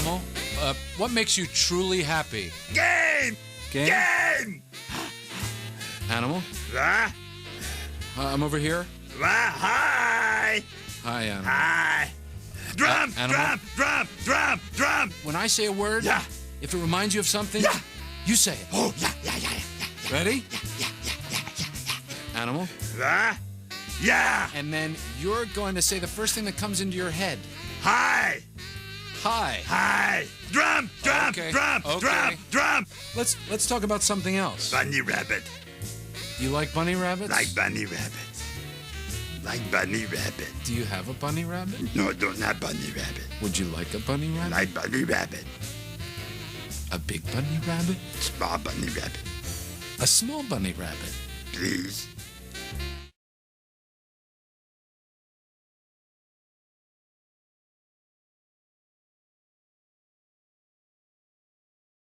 Animal, what makes you truly happy? Game! Game? Game! Animal, Ah, I'm over here. hi! Hi, Animal. Hi! Drum! Animal? Drum! When I say a word, Yeah. if it reminds you of something, Yeah. you say it. Oh, yeah. Ready? Animal. Ah, yeah! And then you're going to say the first thing that comes into your head. Hi! Hi. Hi! Drum! Okay. Okay. Drum! Let's talk about something else. Bunny rabbit. You like bunny rabbits? Like bunny rabbit. Like bunny rabbit. Do you have a bunny rabbit? No, don't have bunny rabbit. Would you like a bunny rabbit? Like bunny rabbit. A big bunny rabbit? Small bunny rabbit. A small bunny rabbit? Please.